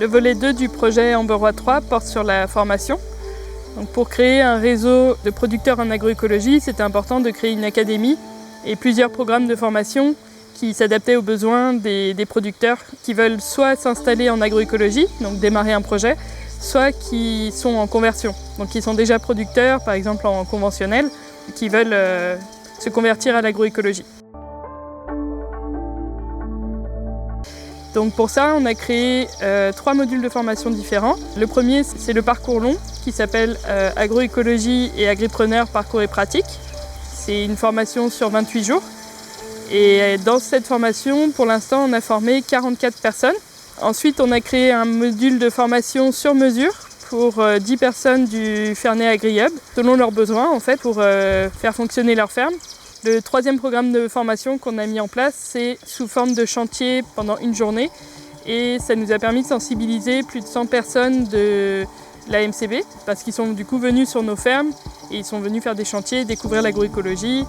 Le volet 2 du projet Amber Roi 3 porte sur la formation. Donc pour créer un réseau de producteurs en agroécologie, c'était important de créer une académie et plusieurs programmes de formation qui s'adaptaient aux besoins des producteurs qui veulent soit s'installer en agroécologie, donc démarrer un projet, soit qui sont en conversion, donc qui sont déjà producteurs, par exemple en conventionnel, qui veulent se convertir à l'agroécologie. Donc pour ça, on a créé 3 modules de formation différents. Le premier, c'est le parcours long qui s'appelle Agroécologie et agripreneur, parcours et pratique. C'est une formation sur 28 jours. Et dans cette formation, pour l'instant, on a formé 44 personnes. Ensuite, on a créé un module de formation sur mesure pour 10 personnes du Ferney AgriHub, selon leurs besoins en fait, pour faire fonctionner leur ferme. Le troisième programme de formation qu'on a mis en place, c'est sous forme de chantier pendant une journée. Et ça nous a permis de sensibiliser plus de 100 personnes de la MCB, parce qu'ils sont du coup venus sur nos fermes et ils sont venus faire des chantiers, découvrir l'agroécologie.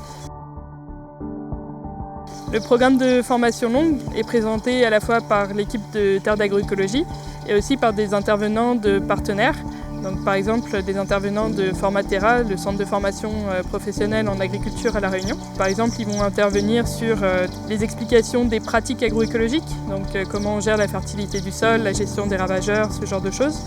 Le programme de formation longue est présenté à la fois par l'équipe de Terre d'Agroécologie et aussi par des intervenants de partenaires. Donc, par exemple, des intervenants de Formatera, le centre de formation professionnelle en agriculture à La Réunion. Par exemple, ils vont intervenir sur les explications des pratiques agroécologiques, donc comment on gère la fertilité du sol, la gestion des ravageurs, ce genre de choses.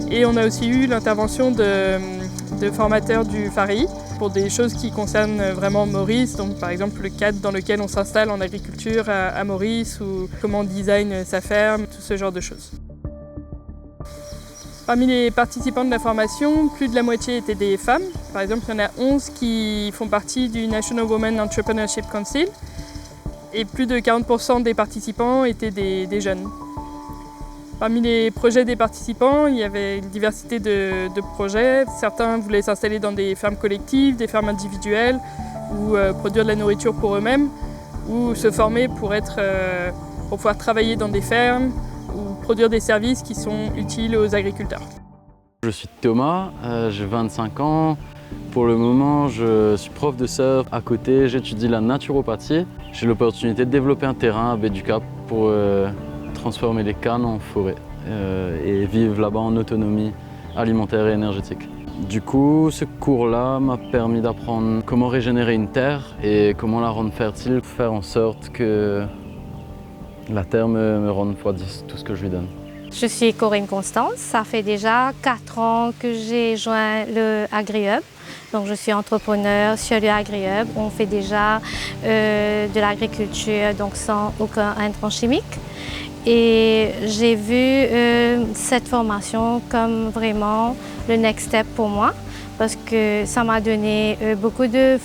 Et on a aussi eu l'intervention de formateurs du FAREI pour des choses qui concernent vraiment Maurice, donc par exemple le cadre dans lequel on s'installe en agriculture à Maurice ou comment on design sa ferme, tout ce genre de choses. Parmi les participants de la formation, plus de la moitié étaient des femmes. Par exemple, il y en a 11 qui font partie du National Women Entrepreneurship Council et plus de 40% des participants étaient des jeunes. Parmi les projets des participants, il y avait une diversité de projets. Certains voulaient s'installer dans des fermes collectives, des fermes individuelles ou produire de la nourriture pour eux-mêmes ou se former pour pouvoir travailler dans des fermes ou produire des services qui sont utiles aux agriculteurs. Je suis Thomas, j'ai 25 ans. Pour le moment, je suis prof de surf. À côté, j'étudie la naturopathie. J'ai l'opportunité de développer un terrain à Baie du Cap pour transformer les cannes en forêt et vivre là-bas en autonomie alimentaire et énergétique. Du coup, ce cours-là m'a permis d'apprendre comment régénérer une terre et comment la rendre fertile, faire en sorte que la terre me rende x10 tout ce que je lui donne. Je suis Corinne Constance, ça fait déjà 4 ans que j'ai joint le AgriHub. Donc je suis entrepreneur sur le AgriHub. On fait déjà de l'agriculture donc sans aucun intrant chimique. Et j'ai vu cette formation comme vraiment le next step pour moi parce que ça m'a donné beaucoup de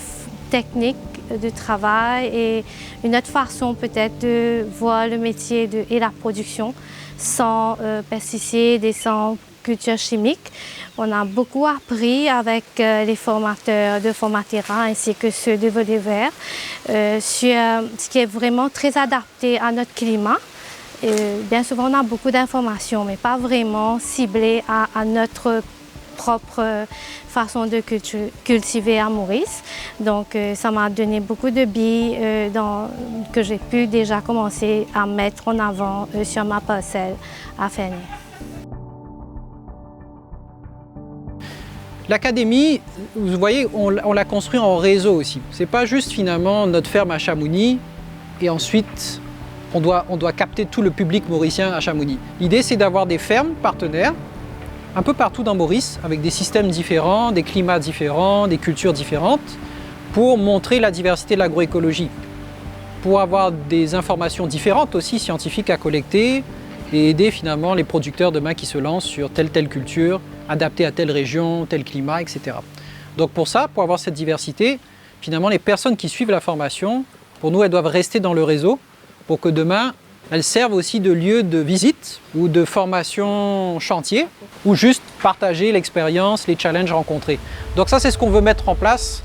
techniques de travail et une autre façon peut-être de voir le métier et la production sans pesticides et sans culture chimique. On a beaucoup appris avec les formateurs de Formatera ainsi que ceux de Volet Vert sur ce qui est vraiment très adapté à notre climat. Bien souvent, on a beaucoup d'informations, mais pas vraiment ciblées à notre propre façon de cultiver à Maurice. Donc, ça m'a donné beaucoup de billes que j'ai pu déjà commencer à mettre en avant sur ma parcelle à Ferney. L'académie, vous voyez, on l'a construit en réseau aussi. Ce n'est pas juste finalement notre ferme à Chamouni et ensuite on doit capter tout le public mauricien à Chamouni. L'idée, c'est d'avoir des fermes partenaires un peu partout dans Maurice, avec des systèmes différents, des climats différents, des cultures différentes, pour montrer la diversité de l'agroécologie, pour avoir des informations différentes aussi scientifiques à collecter et aider finalement les producteurs demain qui se lancent sur telle culture, adaptée à telle région, tel climat, etc. Donc pour ça, pour avoir cette diversité, finalement les personnes qui suivent la formation, pour nous, elles doivent rester dans le réseau pour que demain, elles servent aussi de lieu de visite ou de formation chantier ou juste partager l'expérience, les challenges rencontrés. Donc ça, c'est ce qu'on veut mettre en place